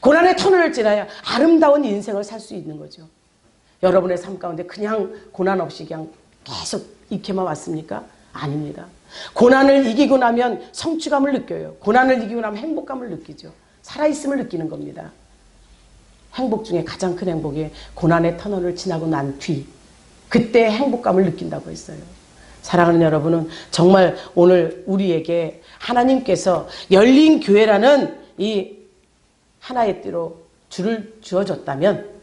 고난의 터널을 지나야 아름다운 인생을 살 수 있는 거죠. 여러분의 삶 가운데 그냥 고난 없이 그냥 계속 이렇게만 왔습니까? 아닙니다. 고난을 이기고 나면 성취감을 느껴요. 고난을 이기고 나면 행복감을 느끼죠. 살아있음을 느끼는 겁니다. 행복 중에 가장 큰 행복이 고난의 터널을 지나고 난 뒤 그때 행복감을 느낀다고 했어요. 사랑하는 여러분은 정말 오늘 우리에게 하나님께서 열린 교회라는 이 하나의 띠로 줄을 주어줬다면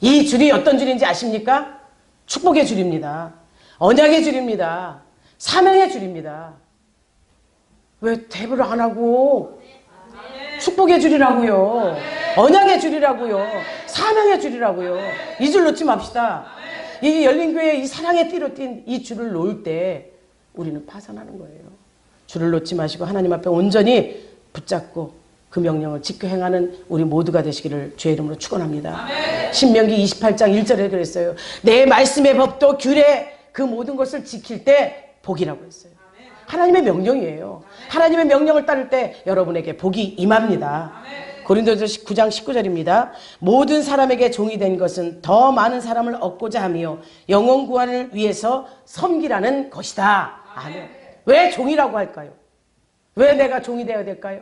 이 줄이 어떤 줄인지 아십니까? 축복의 줄입니다. 언약의 줄입니다. 사명의 줄입니다. 왜 대부를 안 하고 축복의 줄이라고요. 언약의 줄이라고요. 사명의 줄이라고요. 이 줄 놓지 맙시다. 이 열린교회 이 사랑의 띠로 띈 이 줄을 놓을 때 우리는 파산하는 거예요. 줄을 놓지 마시고 하나님 앞에 온전히 붙잡고 그 명령을 지켜 행하는 우리 모두가 되시기를 주의 이름으로 축원합니다. 신명기 28장 1절에 그랬어요. 내 말씀의 법도 규례 그 모든 것을 지킬 때 복이라고 했어요. 하나님의 명령이에요. 하나님의 명령을 따를 때 여러분에게 복이 임합니다. 고린도서 9장 19절입니다. 모든 사람에게 종이 된 것은 더 많은 사람을 얻고자 하며 영혼 구원을 위해서 섬기라는 것이다. 아멘. 왜 종이라고 할까요? 왜 내가 종이 되어야 될까요?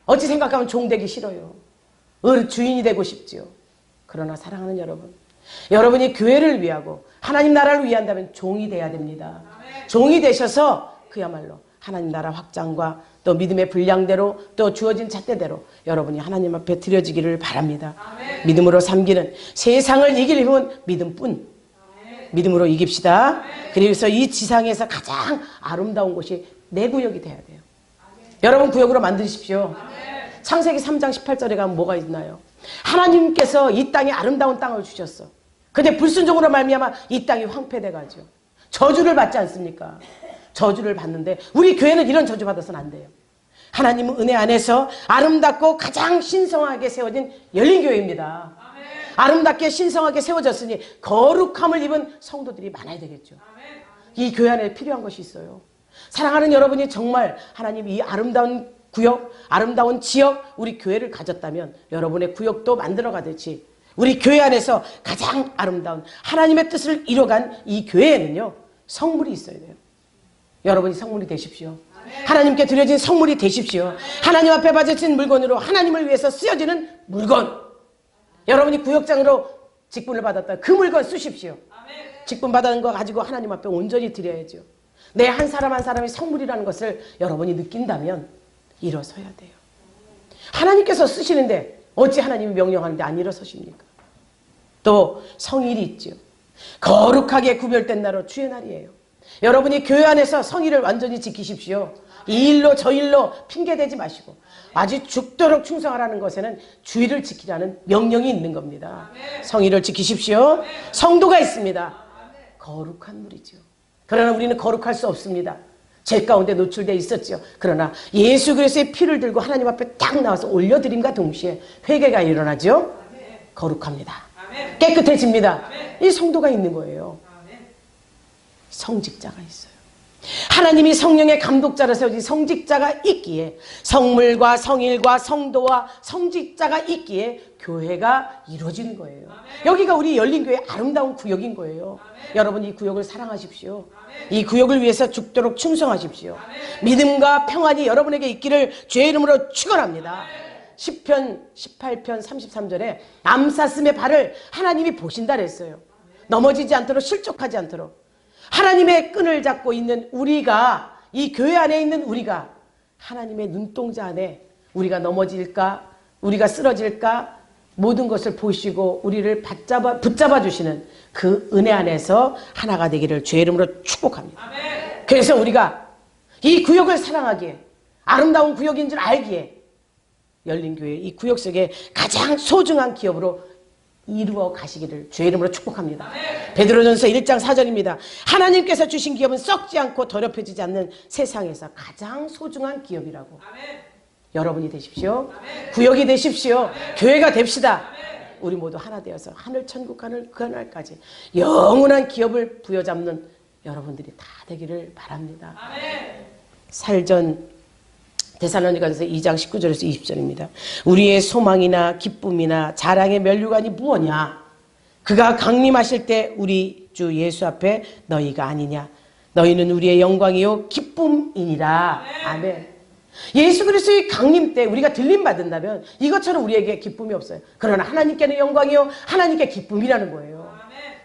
어찌 생각하면 종 되기 싫어요. 주인이 되고 싶지요. 그러나 사랑하는 여러분, 여러분이 교회를 위하고 하나님 나라를 위한다면 종이 돼야 됩니다. 종이 되셔서 그야말로 하나님 나라 확장과 또 믿음의 분량대로 또 주어진 잣대대로 여러분이 하나님 앞에 드려지기를 바랍니다. 아멘. 믿음으로 삼기는 세상을 이길 힘은 믿음뿐. 아멘. 믿음으로 이깁시다. 아멘. 그래서 이 지상에서 가장 아름다운 곳이 내 구역이 돼야 돼요. 아멘. 여러분 구역으로 만드십시오. 아멘. 창세기 3장 18절에 가면 뭐가 있나요? 하나님께서 이 땅에 아름다운 땅을 주셨어. 근데 불순종으로 말미암아 이 땅이 황폐돼가지고 저주를 받지 않습니까? 저주를 받는데 우리 교회는 이런 저주 받아서는 안 돼요. 하나님은 은혜 안에서 아름답고 가장 신성하게 세워진 열린 교회입니다. 아멘. 아름답게 신성하게 세워졌으니 거룩함을 입은 성도들이 많아야 되겠죠. 아멘. 이 교회 안에 필요한 것이 있어요. 사랑하는 여러분이 정말 하나님 이 아름다운 구역, 아름다운 지역, 우리 교회를 가졌다면 여러분의 구역도 만들어가듯이 우리 교회 안에서 가장 아름다운 하나님의 뜻을 이뤄간 이 교회에는요 성물이 있어야 돼요. 여러분이 성물이 되십시오. 하나님께 드려진 성물이 되십시오. 하나님 앞에 바쳐진 물건으로 하나님을 위해서 쓰여지는 물건. 여러분이 구역장으로 직분을 받았다. 그 물건 쓰십시오. 직분 받은 거 가지고 하나님 앞에 온전히 드려야죠. 내 한 사람 한 사람이 성물이라는 것을 여러분이 느낀다면 일어서야 돼요. 하나님께서 쓰시는데 어찌 하나님이 명령하는데 안 일어서십니까? 또 성일이 있죠. 거룩하게 구별된 날은 주의 날이에요. 여러분이 교회 안에서 성의를 완전히 지키십시오. 이 일로 저 일로 핑계대지 마시고 아주 죽도록 충성하라는 것에는 주의를 지키라는 명령이 있는 겁니다. 성의를 지키십시오. 성도가 있습니다. 거룩한 물이죠. 그러나 우리는 거룩할 수 없습니다. 죄 가운데 노출되어 있었죠. 그러나 예수 그리스도의 피를 들고 하나님 앞에 딱 나와서 올려드림과 동시에 회개가 일어나죠. 거룩합니다. 깨끗해집니다. 이 성도가 있는 거예요. 성직자가 있어요. 하나님이 성령의 감독자로 세우신 성직자가 있기에, 성물과 성일과 성도와 성직자가 있기에 교회가 이루어지는 거예요. 여기가 우리 열린교회의 아름다운 구역인 거예요. 여러분, 이 구역을 사랑하십시오. 이 구역을 위해서 죽도록 충성하십시오. 믿음과 평안이 여러분에게 있기를 주의 이름으로 축원합니다. 시편 18편 33절에 암사슴의 발을 하나님이 보신다 그랬어요. 넘어지지 않도록, 실족하지 않도록. 하나님의 끈을 잡고 있는 우리가, 이 교회 안에 있는 우리가 하나님의 눈동자 안에 우리가 넘어질까, 우리가 쓰러질까, 모든 것을 보시고 우리를 붙잡아 주시는 그 은혜 안에서 하나가 되기를 주의 이름으로 축복합니다. 그래서 우리가 이 구역을 사랑하기에, 아름다운 구역인 줄 알기에, 열린교회 이 구역 속에 가장 소중한 기업으로 이루어 가시기를 주의 이름으로 축복합니다. 베드로전서 1장 4절입니다. 하나님께서 주신 기업은 썩지 않고 더럽혀지지 않는 세상에서 가장 소중한 기업이라고. 여러분이 되십시오. 구역이 되십시오. 교회가 됩시다. 우리 모두 하나 되어서 하늘 천국 하늘 그 하늘까지 영원한 기업을 부여잡는 여러분들이 다 되기를 바랍니다. 살전 데살로니가서 2장 19절에서 20절입니다. 우리의 소망이나 기쁨이나 자랑의 면류관이 무엇냐? 그가 강림하실 때 우리 주 예수 앞에 너희가 아니냐? 너희는 우리의 영광이요 기쁨이니라. 아멘. 예수 그리스도의 강림 때 우리가 들림받는다면 이것처럼 우리에게 기쁨이 없어요. 그러나 하나님께는 영광이요 하나님께 기쁨이라는 거예요.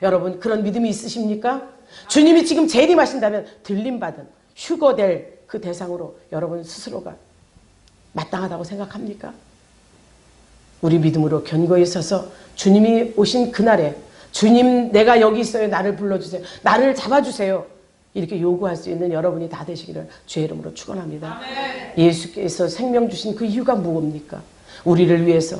여러분, 그런 믿음이 있으십니까? 주님이 지금 재림하신다면 들림받은, 휴거될 그 대상으로 여러분 스스로가 마땅하다고 생각합니까? 우리 믿음으로 견고히 서서 주님이 오신 그날에, 주님 내가 여기 있어요, 나를 불러주세요, 나를 잡아주세요, 이렇게 요구할 수 있는 여러분이 다 되시기를 주의 이름으로 축원합니다. 예수께서 생명 주신 그 이유가 무엇입니까? 우리를 위해서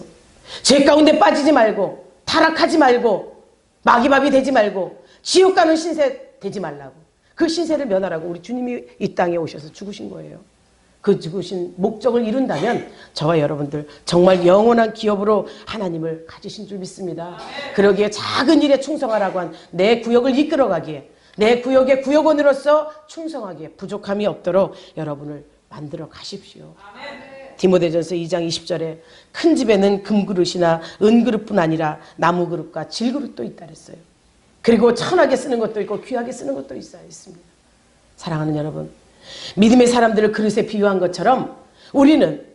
죄 가운데 빠지지 말고, 타락하지 말고, 마귀밥이 되지 말고, 지옥 가는 신세 되지 말라고, 그 신세를 면하라고 우리 주님이 이 땅에 오셔서 죽으신 거예요. 그 죽으신 목적을 이룬다면 저와 여러분들 정말 영원한 기업으로 하나님을 가지신 줄 믿습니다. 그러기에 작은 일에 충성하라고 한 내 구역을 이끌어가기에, 내 구역의 구역원으로서 충성하기에 부족함이 없도록 여러분을 만들어 가십시오. 디모데전서 2장 20절에 큰 집에는 금그릇이나 은그릇뿐 아니라 나무그릇과 질그릇도 있다 그랬어요. 그리고 천하게 쓰는 것도 있고 귀하게 쓰는 것도 있어야 했습니다. 사랑하는 여러분, 믿음의 사람들을 그릇에 비유한 것처럼 우리는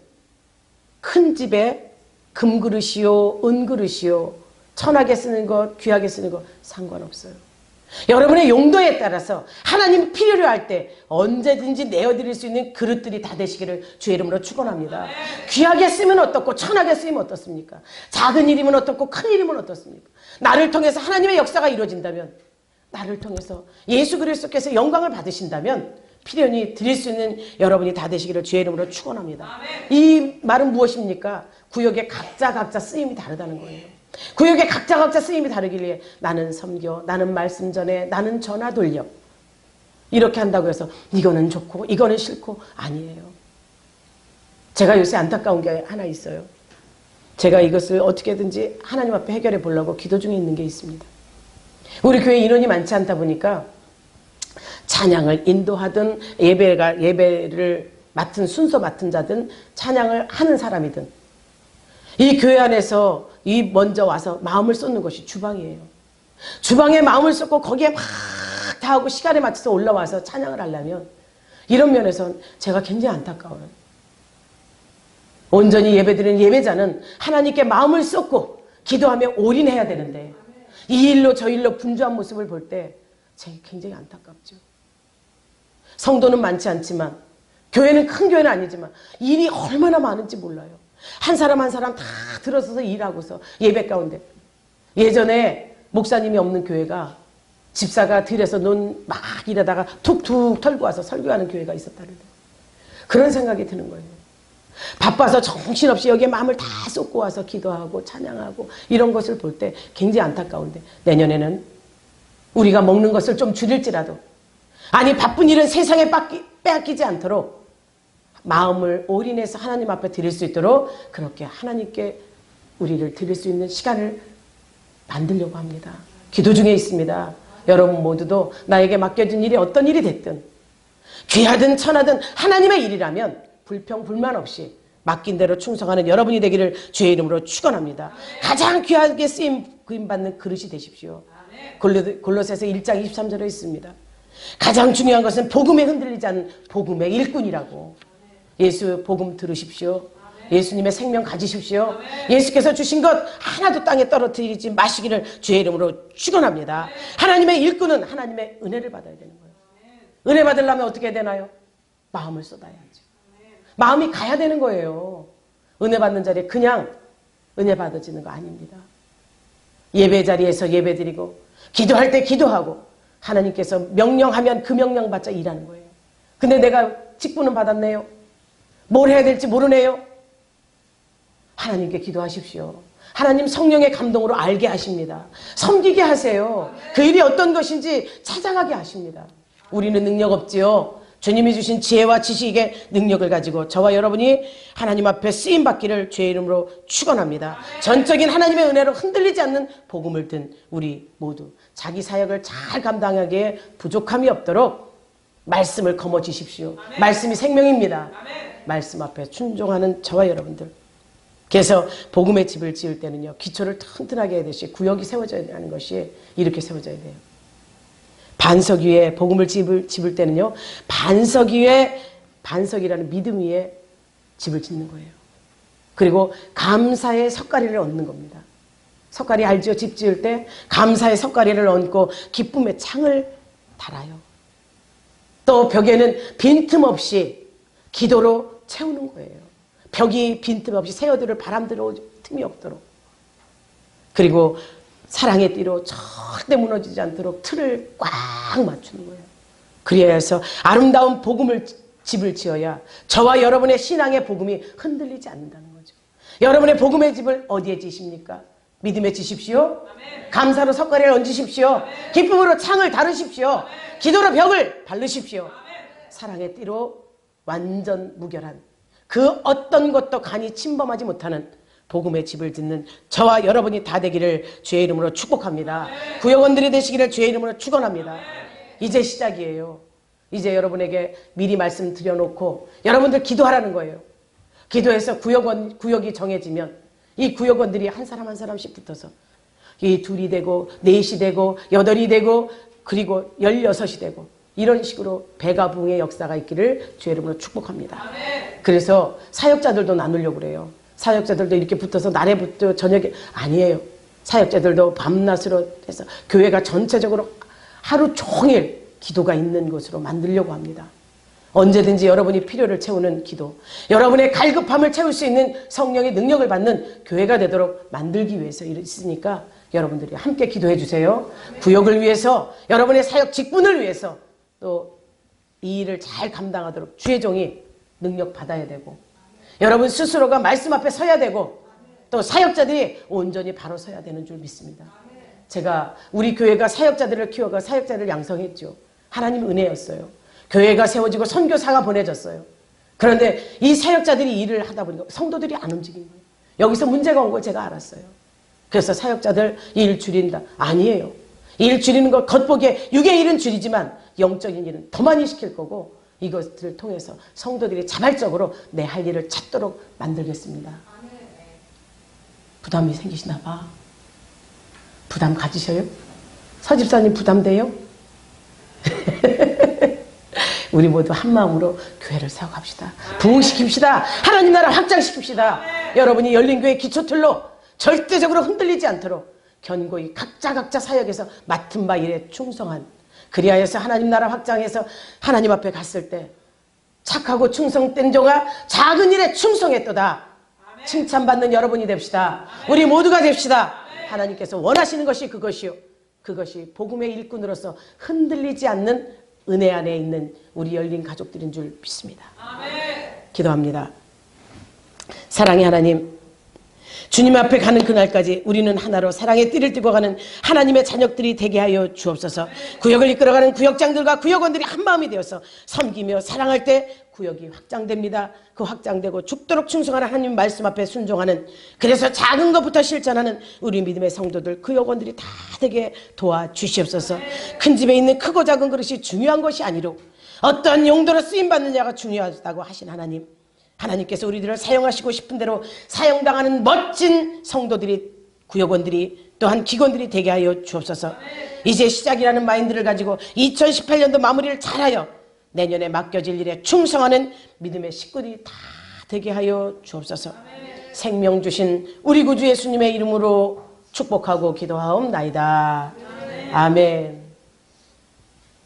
큰 집에 금그릇이요 은그릇이요 천하게 쓰는 것 귀하게 쓰는 것 상관없어요. 여러분의 용도에 따라서 하나님 필요로 할 때 언제든지 내어드릴 수 있는 그릇들이 다 되시기를 주의 이름으로 축원합니다. 귀하게 쓰면 어떻고 천하게 쓰면 어떻습니까? 작은 일이면 어떻고 큰 일이면 어떻습니까? 나를 통해서 하나님의 역사가 이루어진다면, 나를 통해서 예수 그리스도께서 영광을 받으신다면 필연히 드릴 수 있는 여러분이 다 되시기를 주의 이름으로 축원합니다. 이 말은 무엇입니까? 구역에 각자 쓰임이 다르다는 거예요. 구역에 각자 쓰임이 다르길래 나는 섬겨, 나는 말씀 전해, 나는 전화 돌려, 이렇게 한다고 해서 이거는 좋고 이거는 싫고 아니에요. 제가 요새 안타까운 게 하나 있어요. 제가 이것을 어떻게든지 하나님 앞에 해결해 보려고 기도 중에 있는 게 있습니다. 우리 교회 인원이 많지 않다 보니까 찬양을 인도하든 예배를 맡은 순서 맡은 자든 찬양을 하는 사람이든 이 교회 안에서 이 먼저 와서 마음을 쏟는 것이 주방이에요. 주방에 마음을 쏟고 거기에 막 다 하고 시간에 맞춰서 올라와서 찬양을 하려면 이런 면에선 제가 굉장히 안타까워요. 온전히 예배드리는 예배자는 하나님께 마음을 쏟고 기도하며 올인해야 되는데 이 일로 저 일로 분주한 모습을 볼 때 제가 굉장히 안타깝죠. 성도는 많지 않지만, 교회는 큰 교회는 아니지만 일이 얼마나 많은지 몰라요. 한 사람 한 사람 다 들어서서 일하고서 예배 가운데, 예전에 목사님이 없는 교회가 집사가 들에서 눈 막 일하다가 툭툭 털고 와서 설교하는 교회가 있었다는데 그런 생각이 드는 거예요. 바빠서 정신없이 여기에 마음을 다 쏟고 와서 기도하고 찬양하고 이런 것을 볼 때 굉장히 안타까운데, 내년에는 우리가 먹는 것을 좀 줄일지라도, 아니 바쁜 일은 세상에 빼앗기지 않도록 마음을 올인해서 하나님 앞에 드릴 수 있도록 그렇게 하나님께 우리를 드릴 수 있는 시간을 만들려고 합니다. 기도 중에 있습니다. 여러분 모두도 나에게 맡겨진 일이 어떤 일이 됐든 귀하든 천하든 하나님의 일이라면 불평 불만 없이 맡긴 대로 충성하는 여러분이 되기를 주의 이름으로 축원합니다. 가장 귀하게 쓰임받는 그릇이 되십시오. 골로새서 1장 23절에 있습니다. 가장 중요한 것은 복음에 흔들리지 않는 복음의 일꾼이라고. 예수 복음 들으십시오. 예수님의 생명 가지십시오. 예수께서 주신 것 하나도 땅에 떨어뜨리지 마시기를 주의 이름으로 축원합니다. 하나님의 일꾼은 하나님의 은혜를 받아야 되는 거예요. 은혜 받으려면 어떻게 해야 되나요? 마음을 쏟아야죠. 마음이 가야 되는 거예요. 은혜 받는 자리에 그냥 은혜 받아지는 거 아닙니다. 예배 자리에서 예배 드리고 기도할 때 기도하고 하나님께서 명령하면 그 명령 받자 일하는 거예요. 근데 내가 직분은 받았네요. 뭘 해야 될지 모르네요. 하나님께 기도하십시오. 하나님 성령의 감동으로 알게 하십니다. 섬기게 하세요. 그 일이 어떤 것인지 찾아가게 하십니다. 우리는 능력 없지요. 주님이 주신 지혜와 지식의 능력을 가지고 저와 여러분이 하나님 앞에 쓰임받기를 주의 이름으로 축원합니다. 전적인 하나님의 은혜로 흔들리지 않는 복음을 든 우리 모두 자기 사역을 잘 감당하기에 부족함이 없도록 말씀을 거머쥐십시오. 말씀이 생명입니다. 말씀 앞에 순종하는 저와 여러분들. 그래서 복음의 집을 지을 때는요. 기초를 튼튼하게 해야 되시 구역이 세워져야 하는 것이 이렇게 세워져야 돼요. 반석 위에 복음을 집을 때는요. 반석 위에 반석이라는 믿음 위에 집을 짓는 거예요. 그리고 감사의 석가리를 얹는 겁니다. 석가리 알죠? 집 지을 때 감사의 석가리를 얹고 기쁨의 창을 달아요. 또 벽에는 빈틈없이 기도로 채우는 거예요. 벽이 빈틈없이 새어들을 바람 들어올 틈이 없도록. 그리고 사랑의 띠로 절대 무너지지 않도록 틀을 꽉 맞추는 거예요. 그래야 해서 아름다운 복음을 집을 지어야 저와 여러분의 신앙의 복음이 흔들리지 않는다는 거죠. 여러분의 복음의 집을 어디에 지십니까? 믿음에 지십시오. 감사로 석가리를 얹으십시오. 기쁨으로 창을 다루십시오. 기도로 벽을 바르십시오. 사랑의 띠로 완전 무결한 그 어떤 것도 간이 침범하지 못하는 복음의 집을 짓는 저와 여러분이 다 되기를 주의 이름으로 축복합니다. 구역원들이 되시기를 주의 이름으로 축원합니다. 이제 시작이에요. 이제 여러분에게 미리 말씀드려놓고 여러분들 기도하라는 거예요. 기도해서 구역이 정해지면 이 구역원들이 한 사람 한 사람씩 붙어서 이 둘이 되고 넷이 되고 여덟이 되고 그리고 16이 되고 이런 식으로 배가 부흥의 역사가 있기를 주의 이름으로 축복합니다. 그래서 사역자들도 나누려고 그래요. 사역자들도 이렇게 붙어서 날에부터 저녁에 아니에요. 사역자들도 밤낮으로 해서 교회가 전체적으로 하루 종일 기도가 있는 곳으로 만들려고 합니다. 언제든지 여러분이 필요를 채우는 기도, 여러분의 갈급함을 채울 수 있는 성령의 능력을 받는 교회가 되도록 만들기 위해서 있으니까 여러분들이 함께 기도해 주세요. 구역을 위해서, 여러분의 사역 직분을 위해서 또 이 일을 잘 감당하도록 주의 종이 능력 받아야 되고 여러분 스스로가 말씀 앞에 서야 되고 또 사역자들이 온전히 바로 서야 되는 줄 믿습니다. 제가 우리 교회가 사역자들을 키워가 사역자를 양성했죠. 하나님 은혜였어요. 교회가 세워지고 선교사가 보내졌어요. 그런데 이 사역자들이 일을 하다 보니까 성도들이 안 움직인 거예요. 여기서 문제가 온 걸 제가 알았어요. 그래서 사역자들 일 줄인다. 아니에요. 일 줄이는 것 겉보기에 육의 일은 줄이지만 영적인 일은 더 많이 시킬 거고 이것들을 통해서 성도들이 자발적으로 내 할 일을 찾도록 만들겠습니다. 부담이 생기시나 봐. 부담 가지셔요? 서집사님 부담돼요? 우리 모두 한 마음으로 교회를 세워갑시다. 부흥시킵시다. 하나님 나라 확장시킵시다. 여러분이 열린교회 기초틀로 절대적으로 흔들리지 않도록 견고히 각자 사역에서 맡은 바 일에 충성한 그리하여서 하나님 나라 확장해서 하나님 앞에 갔을 때 착하고 충성된 종아 작은 일에 충성했도다. 칭찬받는 여러분이 됩시다. 우리 모두가 됩시다. 하나님께서 원하시는 것이 그것이요. 그것이 복음의 일꾼으로서 흔들리지 않는 은혜 안에 있는 우리 열린 가족들인 줄 믿습니다. 기도합니다. 사랑의 하나님, 주님 앞에 가는 그날까지 우리는 하나로 사랑의 띠를 띠고 가는 하나님의 자녀들이 되게 하여 주옵소서. 구역을 이끌어가는 구역장들과 구역원들이 한 마음이 되어서 섬기며 사랑할 때 구역이 확장됩니다. 그 확장되고 죽도록 충성하는 하나님 말씀 앞에 순종하는, 그래서 작은 것부터 실천하는 우리 믿음의 성도들, 그 여건들이 다 되게 도와주시옵소서. 큰 집에 있는 크고 작은 그릇이 중요한 것이 아니로 어떤 용도로 쓰임받느냐가 중요하다고 하신 하나님, 하나님께서 우리들을 사용하시고 싶은 대로 사용당하는 멋진 성도들이, 구역원들이, 또한 기관들이 되게 하여 주옵소서. 이제 시작이라는 마인드를 가지고 2018년도 마무리를 잘하여 내년에 맡겨질 일에 충성하는 믿음의 식구들이 다 되게 하여 주옵소서. 생명 주신 우리 구주 예수님의 이름으로 축복하고 기도하옵나이다. 아멘.